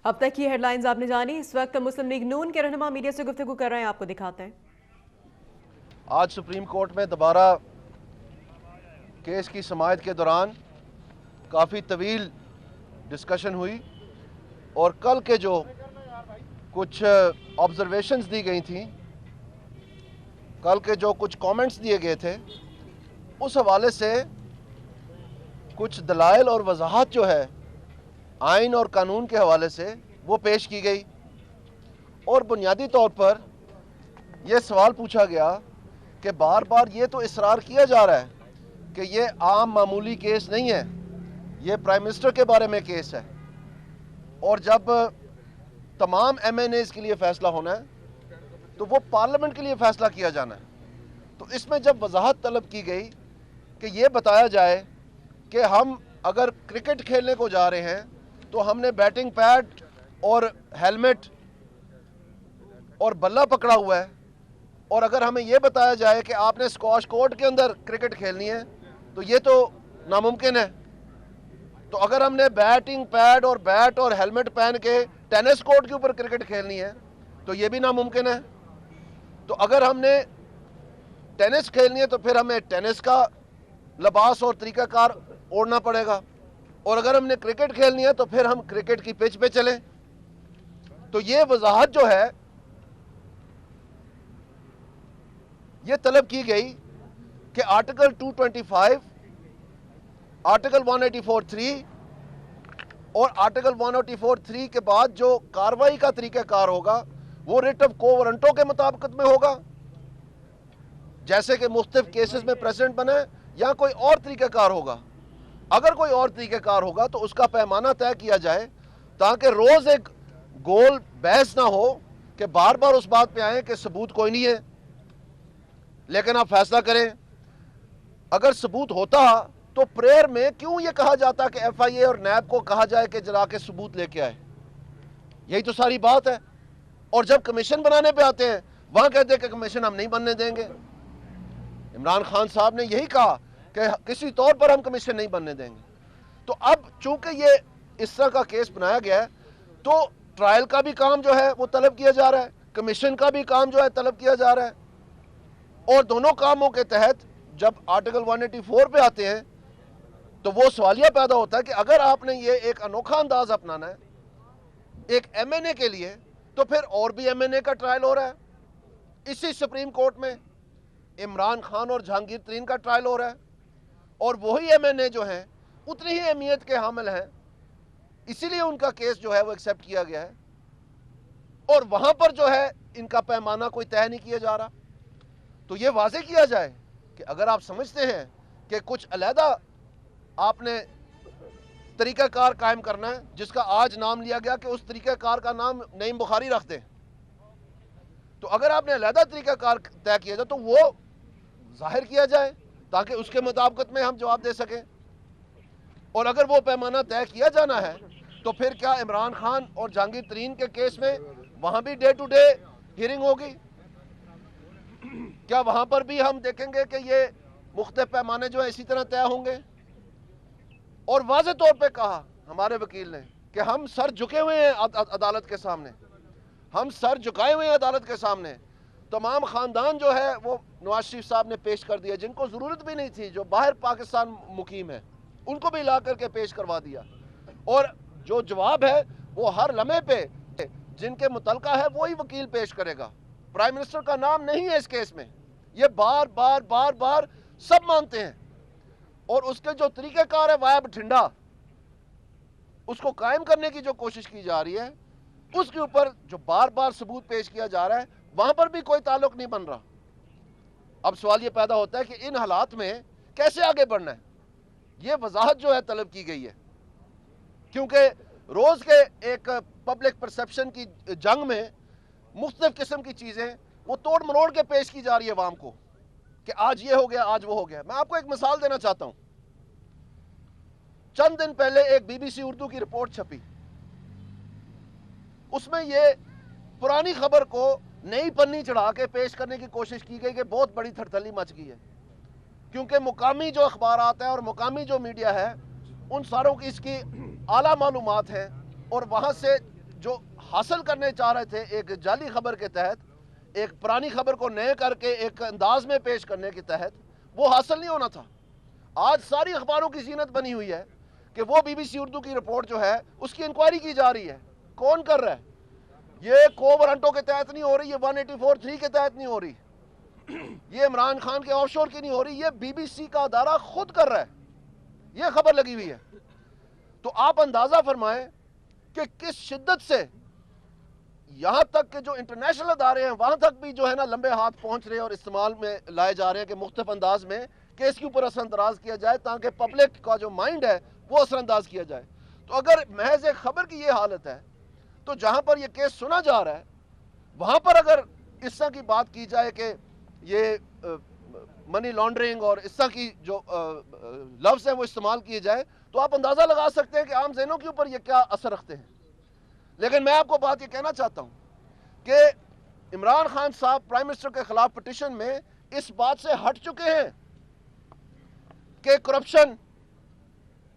اب تک کی ہیڈ لائنز آپ نے جانی. اس وقت مسلم لیگ نون کے رہنما میڈیا سے گفتگو کر رہے ہیں, آپ کو دکھاتے ہیں. آج سپریم کورٹ میں دوبارہ کیس کی سماعت کے دوران کافی طویل ڈسکشن ہوئی اور کل کے جو کچھ آبزرویشنز دی گئی تھیں, کل کے جو کچھ کامنٹس دیے گئے تھے, اس حوالے سے کچھ دلائل اور وضاحت جو ہے آئین اور قانون کے حوالے سے وہ پیش کی گئی. اور بنیادی طور پر یہ سوال پوچھا گیا کہ بار بار یہ تو اصرار کیا جا رہا ہے کہ یہ عام معمولی کیس نہیں ہے, یہ پرائم منسٹر کے بارے میں کیس ہے, اور جب تمام ایم این ایز کے لیے فیصلہ ہونا ہے تو وہ پارلیمنٹ کے لیے فیصلہ کیا جانا ہے. تو اس میں جب وضاحت طلب کی گئی کہ یہ بتایا جائے کہ ہم اگر کرکٹ کھیلنے کو جا رہے ہیں تو ہم نے بیٹنگ پیڈ اور ہیلمٹ اور بلہ پکڑا ہوا ہے, اور اگر ہمیں یہ بتایا جائے کہ آپ نے اسکواش کورٹ کے اندر کرکٹ کھیلنی ہے تو یہ تو ناممکن ہے. تو اگر ہم نے بیٹنگ پیڈ اور بیٹ اور ہیلمٹ پہن کے ٹینس کورٹ کے اوپر کرکٹ کھیلنی ہے تو یہ بھی ناممکن ہے. تو اگر ہم نے ٹینس کھیلنی ہے تو پھر ہمیں ٹینس کا لباس اور طریقہ کار اوڑھنا پڑے گا, اور اگر ہم نے کرکٹ کھیلنی ہے تو پھر ہم کرکٹ کی پچ پہ چلیں. تو یہ وضاحت جو ہے یہ طلب کی گئی کہ آرٹیکل 225, آرٹیکل 184(3) اور آرٹیکل 184(3) کے بعد جو کاروائی کا طریقہ کار ہوگا وہ ریٹ آف کو وارنٹوں کے مطابقت میں ہوگا, جیسے کہ مختلف کیسز میں پریزیڈنٹ بنے, یا کوئی اور طریقہ کار ہوگا. اگر کوئی اور طریقہ کار ہوگا تو اس کا پیمانہ طے کیا جائے تاکہ روز ایک گول بحث نہ ہو کہ بار بار اس بات پہ آئیں کہ ثبوت کوئی نہیں ہے لیکن آپ فیصلہ کریں. اگر ثبوت ہوتا تو پریئر میں کیوں یہ کہا جاتا کہ ایف آئی اے اور نیب کو کہا جائے کہ جلا کے ثبوت لے کے آئے؟ یہی تو ساری بات ہے. اور جب کمیشن بنانے پہ آتے ہیں وہاں کہتے ہیں کہ کمیشن ہم نہیں بننے دیں گے. عمران خان صاحب نے یہی کہا کہ کسی طور پر ہم کمیشن نہیں بننے دیں گے. تو اب چونکہ یہ اس طرح کا کیس بنایا گیا ہے تو ٹرائل کا بھی کام جو ہے وہ طلب کیا جا رہا ہے, کمیشن کا بھی کام جو ہے طلب کیا جا رہا ہے. اور دونوں کاموں کے تحت جب آرٹیکل 184 پہ آتے ہیں تو وہ سوالیہ پیدا ہوتا ہے کہ اگر آپ نے یہ ایک انوکھا انداز اپنانا ہے ایک ایم این اے کے لیے تو پھر اور بھی ایم این اے کا ٹرائل ہو رہا ہے. اسی سپریم کورٹ میں عمران خان اور جہانگیر ترین کا ٹرائل ہو رہا ہے, اور وہی ایم این اے جو ہیں اتنی ہی اہمیت کے حامل ہیں, اسی لیے ان کا کیس جو ہے وہ ایکسیپٹ کیا گیا ہے, اور وہاں پر جو ہے ان کا پیمانہ کوئی طے نہیں کیا جا رہا. تو یہ واضح کیا جائے کہ اگر آپ سمجھتے ہیں کہ کچھ علیحدہ آپ نے طریقہ کار قائم کرنا ہے جس کا آج نام لیا گیا کہ اس طریقہ کار کا نام نعیم بخاری رکھ دیں, تو اگر آپ نے علیحدہ طریقہ کار طے کیا جائے تو وہ ظاہر کیا جائے تاکہ اس کے مطابقت میں ہم جواب دے سکیں. اور اگر وہ پیمانہ طے کیا جانا ہے تو پھر کیا عمران خان اور جہانگیر ترین کے کیس میں وہاں بھی ڈے ٹو ڈے ہیئرنگ ہوگی؟ کیا وہاں پر بھی ہم دیکھیں گے کہ یہ مختلف پیمانے جو ہیں اسی طرح طے ہوں گے؟ اور واضح طور پہ کہا ہمارے وکیل نے کہ ہم سر جھکے ہوئے ہیں عدالت کے سامنے, ہم سر جھکائے ہوئے ہیں عدالت کے سامنے. تمام خاندان جو ہے وہ نواز شریف صاحب نے پیش کر دیا, جن کو ضرورت بھی نہیں تھی, جو باہر پاکستان مقیم ہے ان کو بھی لا کر کے پیش کروا دیا, اور جو جواب ہے وہ ہر لمحے پہ جن کے متعلقہ ہے وہی وکیل پیش کرے گا. پرائم منسٹر کا نام نہیں ہے اس کیس میں, یہ بار بار بار بار سب مانتے ہیں, اور اس کے جو طریقہ کار ہے وائب ٹھنڈا اس کو قائم کرنے کی جو کوشش کی جا رہی ہے اس کے اوپر جو بار بار ثبوت پیش کیا جا رہا ہے وہاں پر بھی کوئی تعلق نہیں بن رہا. اب سوال یہ پیدا ہوتا ہے کہ ان حالات میں کیسے آگے بڑھنا ہے. یہ وضاحت جو ہے طلب کی گئی ہے, کیونکہ روز کے ایک پبلک پرسپشن کی جنگ میں مختلف قسم کی چیزیں وہ توڑ مروڑ کے پیش کی جا رہی ہے عوام کو کہ آج یہ ہو گیا, آج وہ ہو گیا. میں آپ کو ایک مثال دینا چاہتا ہوں. چند دن پہلے ایک بی بی سی اردو کی رپورٹ چھپی, اس میں یہ پرانی خبر کو نئی پنی چڑھا کے پیش کرنے کی کوشش کی گئی کہ بہت بڑی تھڑتھلی مچ گئی ہے, کیونکہ مقامی جو اخبارات ہیں اور مقامی جو میڈیا ہے ان ساروں کی اس کی اعلیٰ معلومات ہیں, اور وہاں سے جو حاصل کرنے چاہ رہے تھے ایک جعلی خبر کے تحت، ایک پرانی خبر کو نئے کر کے ایک انداز میں پیش کرنے کے تحت، وہ حاصل نہیں ہونا تھا۔ آج ساری اخباروں کی زینت بنی ہوئی ہے کہ وہ بی بی سی اردو کی رپورٹ جو ہے اس کی انکوائری کی جا رہی ہے۔ کون کر رہا ہے؟ یہ کو ورنٹوں کے تحت نہیں ہو رہی، یہ 184(3) کے تحت نہیں ہو رہی، یہ عمران خان کے آف شور کی نہیں ہو رہی، یہ بی بی سی کا ادارہ خود کر رہا ہے، یہ خبر لگی ہوئی ہے۔ تو آپ اندازہ فرمائیں کہ کس شدت سے یہاں تک کہ جو انٹرنیشنل ادارے ہیں وہاں تک بھی جو ہے نا لمبے ہاتھ پہنچ رہے ہیں اور استعمال میں لائے جا رہے ہیں کہ مختلف انداز میں کہ اس کے اوپر اثر انداز کیا جائے تاکہ پبلک کا جو مائنڈ ہے وہ اثر انداز کیا جائے۔ تو اگر محض ایک خبر کی یہ حالت ہے تو جہاں پر یہ کیس سنا جا رہا ہے وہاں پر اگر اس طرح کی بات کی جائے کہ یہ منی لانڈرنگ اور اس طرح کی جو لفظ ہیں وہ استعمال کیے جائے تو آپ اندازہ لگا سکتے ہیں کہ عام ذہنوں کے اوپر یہ کیا اثر رکھتے ہیں۔ لیکن میں آپ کو بات یہ کہنا چاہتا ہوں کہ عمران خان صاحب پرائم منسٹر کے خلاف پٹیشن میں اس بات سے ہٹ چکے ہیں کہ corruption,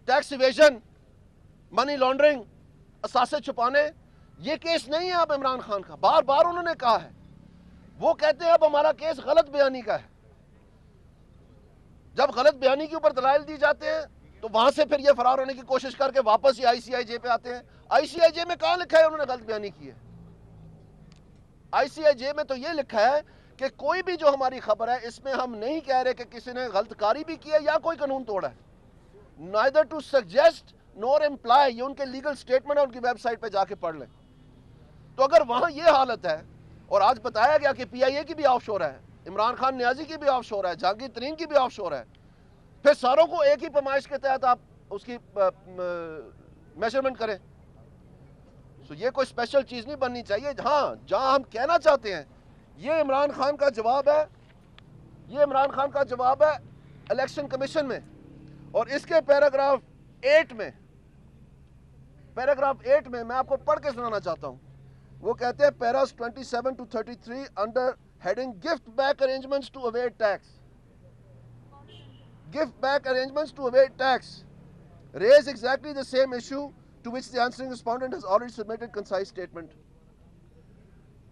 tax evasion, money laundering, اثاثے چھپانے یہ کیس نہیں ہے اب عمران خان کا۔ بار بار انہوں نے کہا ہے، وہ کہتے ہیں اب ہمارا کیس غلط بیانی کا ہے۔ جب غلط بیانی کے اوپر دلائل دی جاتے ہیں تو وہاں سے پھر یہ فرار ہونے کی کوشش کر کے واپس یہ ICIJ پہ آتے ہیں۔ ICIJ میں کہاں لکھا ہے انہوں نے غلط بیانی کی ہے؟ ICIJ میں تو یہ لکھا ہے کہ کوئی بھی جو ہماری خبر ہے اس میں ہم نہیں کہہ رہے کہ کسی نے غلط کاری بھی کی ہے یا کوئی قانون توڑا ہے۔ neither to suggest nor imply، یہ ان کے لیگل سٹیٹمنٹ ہے، ان کی ویب سائٹ پہ جا کے پڑھ لیں۔ تو اگر وہاں یہ حالت ہے اور آج بتایا گیا کہ PIA کی بھی آف شور ہے، عمران خان نیازی کی بھی آف شور ہے، جہانگیر ترین کی بھی آف شور ہے، پھر ساروں کو ایک ہی پیمائش کے تحت آپ اس کی میجرمنٹ کریں، تو یہ کوئی اسپیشل چیز نہیں بننی چاہیے۔ ہاں جہاں ہم کہنا چاہتے ہیں یہ عمران خان کا جواب ہے، یہ عمران خان کا جواب ہے الیکشن کمیشن میں، اور اس کے پیراگراف 8 میں میں آپ کو پڑھ کے سنانا چاہتا ہوں۔ وہ کہتے ہیں paras 27 to 33 under heading gift back arrangements to avoid tax, gift back arrangements to evade tax raise exactly the same issue to which the answering respondent has already submitted concise statement۔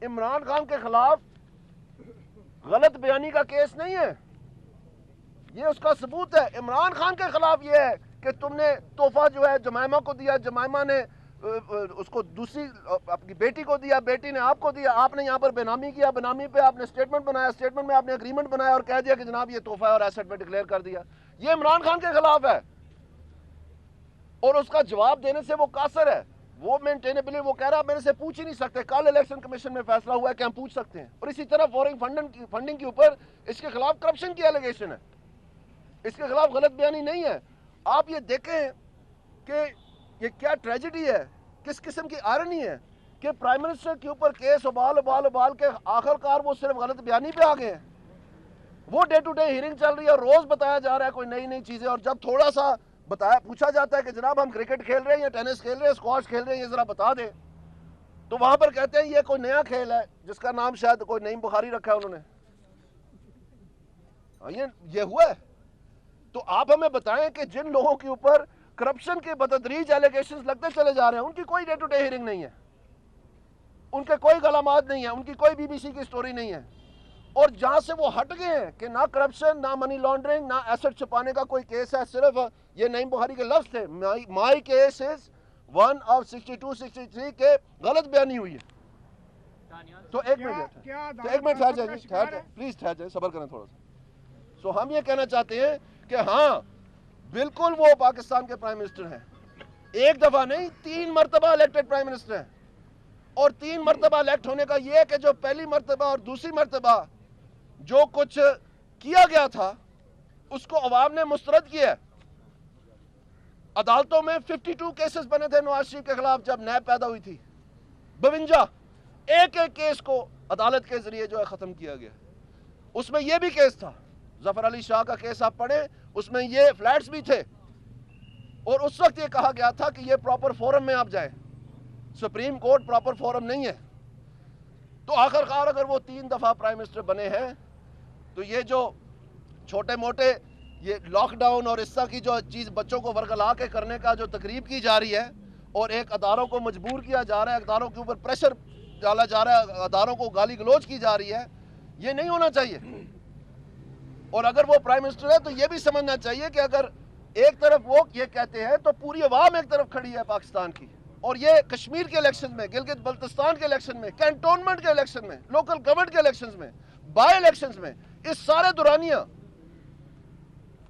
Imran Khan کے خلاف غلط بیانی کا case نہیں ہے، یہ اس کا ثبوت ہے۔ عمران خان کے خلاف یہ ہے کہ تم نے تحفہ جو ہے جمائمہ کو دیا، جمائمہ نے اس کو دوسری اپنی بیٹی کو دیا، بیٹی نے آپ کو دیا، آپ نے یہاں پر بے نامی کیا، بے نامی پہ آپ نے اسٹیٹمنٹ بنایا، اسٹیٹمنٹ میں آپ نے اگریمنٹ بنایا اور کہہ دیا کہ جناب یہ تحفہ اور ایسٹ میں ڈکلیئر کر دیا، یہ عمران خان کے خلاف ہے۔ اور اس کا جواب دینے سے وہ قاصر ہے، وہ مینٹینیبلی وہ کہہ رہا میرے سے پوچھ ہی نہیں سکتے، کل الیکشن کمیشن میں فیصلہ ہوا ہے کہ ہم پوچھ سکتے ہیں۔ اور اسی طرح فورن فنڈنگ کے اوپر اس کے خلاف کرپشن کی ایلیگیشن ہے، اس کے خلاف غلط بیانی نہیں ہے۔ آپ یہ دیکھیں کہ یہ کیا ٹریجڈی ہے، کس قسم کی آئرنی ہے کہ پرائم منسٹر کے اوپر کیس ابال کے آخر کار وہ صرف غلط بیانی پہ آ گئے ہیں۔ وہ ڈے ٹو ڈے ہیرنگ چل رہی ہے، روز بتایا جا رہا ہے کوئی نئی چیزیں، اور جب تھوڑا سا پوچھا جاتا ہے کہ جناب ہم کرکٹ کھیل رہے ہیں یا ٹینس کھیل رہے ہیں، اسکواش کھیل رہے ہیں، یہ ذرا بتا دیں، تو وہاں پر کہتے ہیں یہ کوئی نیا کھیل ہے جس کا نام شاید کوئی نعیم بخاری رکھا ہے انہوں نے۔ یہ ہوا ہے۔ تو آپ ہمیں بتائیں کہ جن لوگوں کے اوپر کرپشن کے بتدریج ایلیگیشنز لگتے چلے جا رہے ہیں ان کی کوئی ڈے ٹو ڈے ہیرنگ نہیں ہے، ان کے کوئی کلامات نہیں ہیں، ان کی کوئی BBC کی سٹوری نہیں ہے، اور جہاں سے وہ ہٹ گئے ہیں کہ نہ کرپشن، نہ منی لانڈرنگ، نہ ایسٹ چھپانے کا کوئی کیس ہے، صرف یہ نعیم بخاری کے لفظ تھے، مائی کیس از 1 of 62-63 کے غلط بیانی ہوئی ہے۔ تو ایک منٹ ٹھہر جائیں، پلیز ٹھہر جائیں، صبر کریں تھوڑا سا۔ سو ہم یہ کہنا چاہتے ہیں کہ ہاں بالکل وہ پاکستان کے پرائم منسٹر ہیں، ایک دفعہ نہیں 3 مرتبہ الیکٹڈ پرائم منسٹر ہیں، اور 3 مرتبہ الیکٹ ہونے کا یہ ہے کہ جو پہلی مرتبہ اور دوسری مرتبہ جو کچھ کیا گیا تھا اس کو عوام نے مسترد کیا ہے۔ عدالتوں میں 52 کیسز بنے تھے نواز شریف کے خلاف جب نیب پیدا ہوئی تھی، 52 ایک کیس کو عدالت کے ذریعے جو ہے ختم کیا گیا۔ اس میں یہ بھی کیس تھا، ظفر علی شاہ کا کیس آپ پڑھیں، اس میں یہ فلیٹس بھی تھے، اور اس وقت یہ کہا گیا تھا کہ یہ پراپر فورم میں آپ جائیں، سپریم کورٹ پراپر فورم نہیں ہے۔ تو آخر کار اگر وہ 3 دفعہ پرائم منسٹر بنے ہیں تو یہ جو چھوٹے موٹے یہ لاک ڈاؤن اور اس طرح کی جو چیز بچوں کو ورگلا کے کرنے کا جو تقریب کی جا رہی ہے، اور ایک اداروں کو مجبور کیا جا رہا ہے, اداروں کے اوپر پریشر ڈالا جا رہا ہے, اداروں کو گالی گلوچ کی جا رہی ہے, یہ نہیں ہونا چاہیے. اور اگر وہ پرائم منسٹر ہے تو یہ بھی سمجھنا چاہیے کہ اگر ایک طرف وہ یہ کہتے ہیں تو پوری عوام ایک طرف کھڑی ہے پاکستان کی. اور یہ کشمیر کے الیکشن میں, گلگت بلتستان کے الیکشن میں, کینٹونمنٹ کے الیکشن میں, لوکل گورنمنٹ کے الیکشنز میں, بائی الیکشنز میں, اس سارے دورانیہ,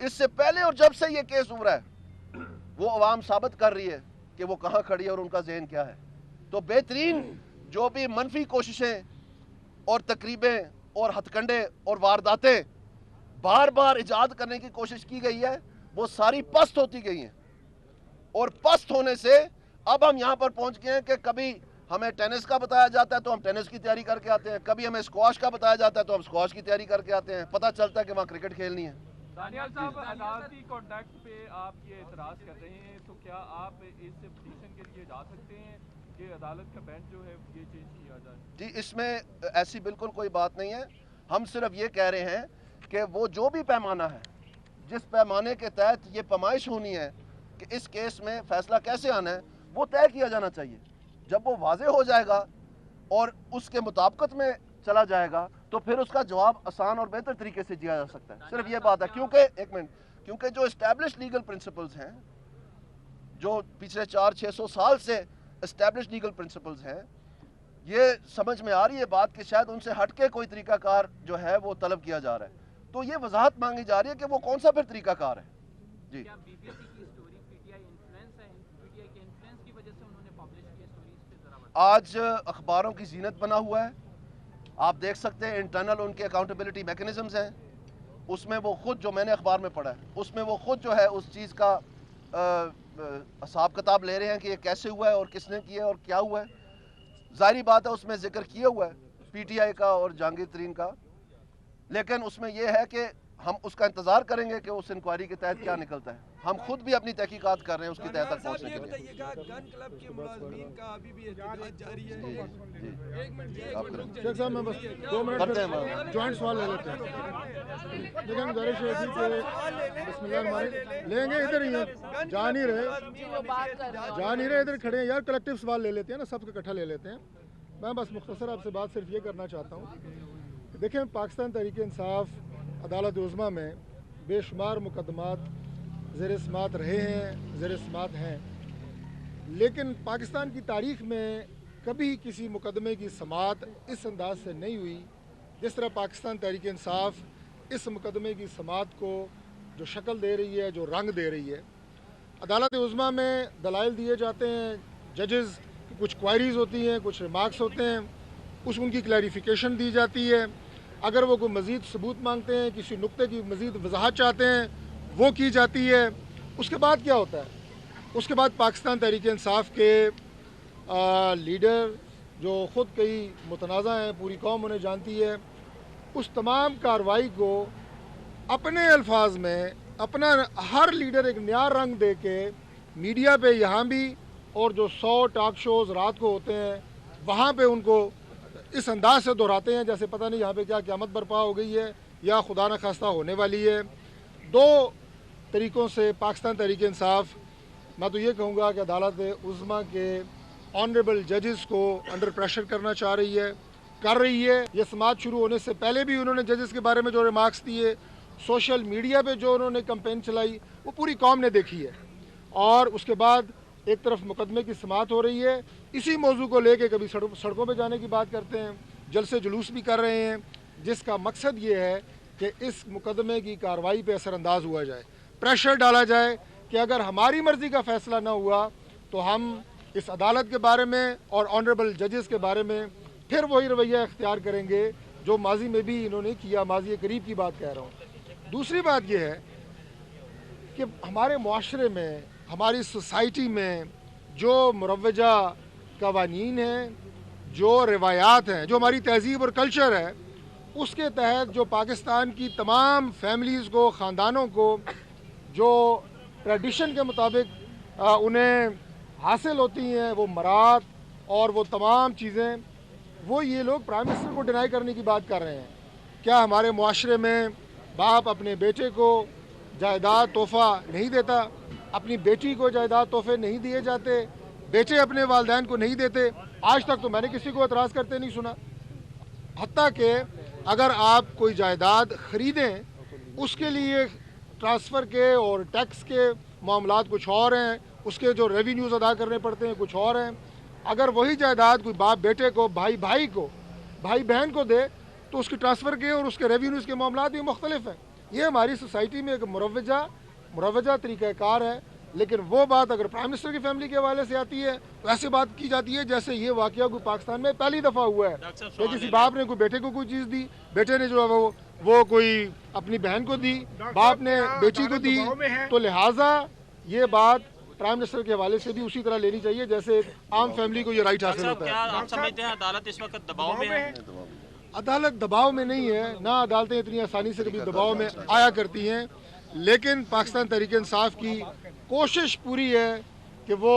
اس سے پہلے اور جب سے یہ کیس ابھرا ہے, وہ عوام ثابت کر رہی ہے کہ وہ کہاں کھڑی ہے اور ان کا ذہن کیا ہے. تو بہترین جو بھی منفی کوششیں اور تقریبیں اور ہتھ کنڈے اور وارداتیں بار بار ایجاد کرنے کی کوشش کی گئی ہے, وہ ساری پست ہوتی گئی ہیں. اور پست ہونے سے اب ہم یہاں پر پہنچ گئے ہیں کہ کبھی ہمیں ٹینس کا بتایا جاتا ہے تو ہم ٹینس کی تیاری کر کے آتے ہیں, کبھی ہمیں اسکواش کا بتایا جاتا ہے تو ہم اسکواش کی تیاری کر کے آتے ہیں, پتہ چلتا ہے کہ وہاں کرکٹ کھیلنی ہے. دانیال صاحب, عدالتی کانٹیکٹ پہ آپ یہ اعتراض کر رہے ہیں, تو کیا آپ اس پٹیشن کے لیے جا سکتے ہیں کہ عدالت کا بینچ جو ہے یہ چینج کیا جائے؟ جی, اس میں ایسی بالکل کوئی بات نہیں ہے. ہم صرف یہ کہہ رہے ہیں کہ وہ جو بھی پیمانہ ہے, جس پیمانے کے تحت یہ پیمائش ہونی ہے کہ اس کیس میں فیصلہ کیسے آنا ہے, وہ طے کیا جانا چاہیے. جب وہ واضح ہو جائے گا اور اس کے مطابقت میں چلا جائے گا تو پھر اس کا جواب آسان اور بہتر طریقے سے دیا جا سکتا ہے. صرف یہ بات ہے, کیونکہ جو اسٹیبلش لیگل پرنسپلز ہیں, جو پچھلے 400-600 سال سے اسٹیبلش لیگل پرنسپلز ہیں, یہ سمجھ میں آ رہی ہے بات کہ شاید ان سے ہٹ کے کوئی طریقہ کار جو ہے وہ طلب کیا جا رہا ہے. تو یہ وضاحت مانگی جا رہی ہے کہ وہ کون سا پھر طریقہ کار ہے. جی, کیا بی بی سی کی story P T I influence ہے, پی ٹی آئی کے انفلوئنس کی وجہ سے انہوں نے پبلش کی سٹوری, اس پہ ذرا بتائیں. آج اخباروں کی زینت بنا ہوا ہے. آپ دیکھ سکتے ہیں انٹرنل ان کے اکاؤنٹیبلٹی میکنزمز ہیں, اس میں وہ خود, جو میں نے اخبار میں پڑھا ہے, اس میں وہ خود جو ہے اس چیز کا حساب کتاب لے رہے ہیں کہ یہ کیسے ہوا ہے اور کس نے کیا ہے اور کیا ہوا ہے. ظاہری بات ہے اس میں ذکر کیا ہوا ہے پی ٹی آئی کا اور جہانگیر ترین کا, لیکن اس میں یہ ہے کہ ہم اس کا انتظار کریں گے کہ اس انکوائری کے تحت کیا نکلتا ہے. ہم خود بھی اپنی تحقیقات کر رہے ہیں اس کی تحت تک پہنچنے کے لیے. گن کلب کے ملازمین کا ابھی بھی احتجاج جاری ہے. ایک منٹ شیخ صاحب, میں بس 2 منٹ جوائنٹ سوال لے لیتے ہیں. لیکن گزارش ہے کہ بسم اللہ الرحمن الرحیم لیں گے, ادھر ہی ہیں, جا نہیں رہے ادھر کھڑے ہیں یار. کلیکٹیو سوال لے لیتے ہیں نا, سب کو اکٹھا لے لیتے ہیں. میں بس مختصر آپ سے بات صرف یہ کرنا چاہتا ہوں. دیکھیں, پاکستان تحریک انصاف عدالت عظمیٰ میں بے شمار مقدمات زیر سماعت رہے ہیں, زیر سماعت ہیں, لیکن پاکستان کی تاریخ میں کبھی کسی مقدمے کی سماعت اس انداز سے نہیں ہوئی جس طرح پاکستان تحریک انصاف اس مقدمے کی سماعت کو جو شکل دے رہی ہے, جو رنگ دے رہی ہے. عدالت عظمیٰ میں دلائل دیے جاتے ہیں, ججز کچھ کوائریز ہوتی ہیں, کچھ ریمارکس ہوتے ہیں, ان کی کلیریفیکیشن دی جاتی ہے. اگر وہ کوئی مزید ثبوت مانگتے ہیں, کسی نقطے کی مزید وضاحت چاہتے ہیں, وہ کی جاتی ہے. اس کے بعد کیا ہوتا ہے؟ اس کے بعد پاکستان تحریک انصاف کے لیڈر جو خود کئی متنازع ہیں, پوری قوم انہیں جانتی ہے, اس تمام کارروائی کو اپنے الفاظ میں اپنا ہر لیڈر ایک نیا رنگ دے کے میڈیا پہ یہاں بھی اور جو 100 ٹاک شوز رات کو ہوتے ہیں وہاں پہ ان کو اس انداز سے دہراتے ہیں جیسے پتہ نہیں یہاں پہ کیا قیامت برپا ہو گئی ہے یا خدا نخواستہ ہونے والی ہے. 2 طریقوں سے پاکستان تحریک انصاف, میں تو یہ کہوں گا کہ عدالت عظمیٰ کے آنریبل ججز کو انڈر پریشر کرنا چاہ رہی ہے, کر رہی ہے. یہ سماعت شروع ہونے سے پہلے بھی انہوں نے ججز کے بارے میں جو ریمارکس دیے, سوشل میڈیا پہ جو انہوں نے کمپین چلائی, وہ پوری قوم نے دیکھی ہے. اور اس کے بعد ایک طرف مقدمے کی سماعت ہو رہی ہے, اسی موضوع کو لے کے کبھی سڑکوں پہ جانے کی بات کرتے ہیں, جلسے جلوس بھی کر رہے ہیں, جس کا مقصد یہ ہے کہ اس مقدمے کی کارروائی پہ اثر انداز ہوا جائے, پریشر ڈالا جائے کہ اگر ہماری مرضی کا فیصلہ نہ ہوا تو ہم اس عدالت کے بارے میں اور آنریبل ججز کے بارے میں پھر وہی رویہ اختیار کریں گے جو ماضی میں بھی انہوں نے کیا. ماضی قریب کی بات کہہ رہا ہوں. دوسری بات یہ ہے کہ ہمارے معاشرے میں, ہماری سوسائٹی میں جو مروجہ قوانین ہیں, جو روایات ہیں, جو ہماری تہذیب اور کلچر ہے, اس کے تحت جو پاکستان کی تمام فیملیز کو, خاندانوں کو جو ٹریڈیشن کے مطابق انہیں حاصل ہوتی ہیں, وہ مراد اور وہ تمام چیزیں, وہ یہ لوگ پرائم منسٹر کو ڈینائی کرنے کی بات کر رہے ہیں. کیا ہمارے معاشرے میں باپ اپنے بیٹے کو جائیداد تحفہ نہیں دیتا, اپنی بیٹی کو جائیداد تحفے نہیں دیے جاتے, بیٹے اپنے والدین کو نہیں دیتے. آج تک تو میں نے کسی کو اعتراض کرتے نہیں سنا. حتیٰ کہ اگر آپ کوئی جائیداد خریدیں اس کے لیے ٹرانسفر کے اور ٹیکس کے معاملات کچھ اور ہیں, اس کے جو ریونیوز ادا کرنے پڑتے ہیں کچھ اور ہیں. اگر وہی جائیداد کوئی باپ بیٹے کو, بھائی کو, بھائی بہن کو دے تو اس کی ٹرانسفر کے اور اس کے ریونیوز کے معاملات بھی مختلف ہیں. یہ ہماری سوسائٹی میں ایک مروجہ طریقہ کار ہے. لیکن وہ بات اگر پرائم منسٹر کی فیملی کے حوالے سے آتی ہے تو ایسے بات کی جاتی ہے جیسے یہ واقعہ کوئی پاکستان میں پہلی دفعہ ہوا ہے کہ کسی باپ نے کوئی بیٹے کو کوئی چیز دی, بیٹے نے جو ہے وہ کوئی اپنی بہن کو دی, باپ نے بیٹی کو دی. تو لہٰذا یہ بات پرائم منسٹر کے حوالے سے بھی اسی طرح لینی چاہیے جیسے عام فیملی کو یہ رائٹ حاصل ہوتا ہے. کیا آپ سمجھتے ہیں عدالت اس وقت دباؤ میں ہے؟ عدالت دباؤ میں نہیں ہے, نہ عدالتیں اتنی آسانی سے کبھی دباؤ میں آیا کرتی ہیں. لیکن پاکستان تحریک انصاف کی کوشش پوری ہے کہ وہ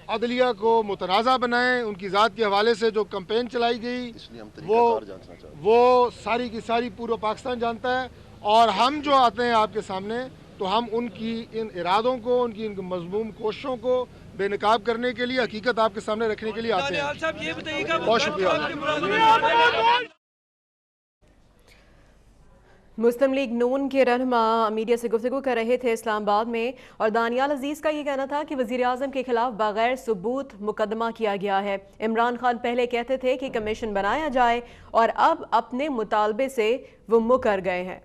عدلیہ کو متنازع بنائیں. ان کی ذات کے حوالے سے جو کمپین چلائی گئی وہ ساری کی ساری پورا پاکستان جانتا ہے. اور ہم جو آتے ہیں آپ کے سامنے تو ہم ان کی ان ارادوں کو, ان کی ان مضموم کوششوں کو بے نقاب کرنے کے لیے, حقیقت آپ کے سامنے رکھنے کے لیے آتے ہیں. بہت شکریہ. مسلم لیگ نون کے رہنما میڈیا سے گفتگو کر رہے تھے اسلام آباد میں, اور دانیال عزیز کا یہ کہنا تھا کہ وزیر اعظم کے خلاف بغیر ثبوت مقدمہ کیا گیا ہے. عمران خان پہلے کہتے تھے کہ کمیشن بنایا جائے اور اب اپنے مطالبے سے وہ مکر گئے ہیں.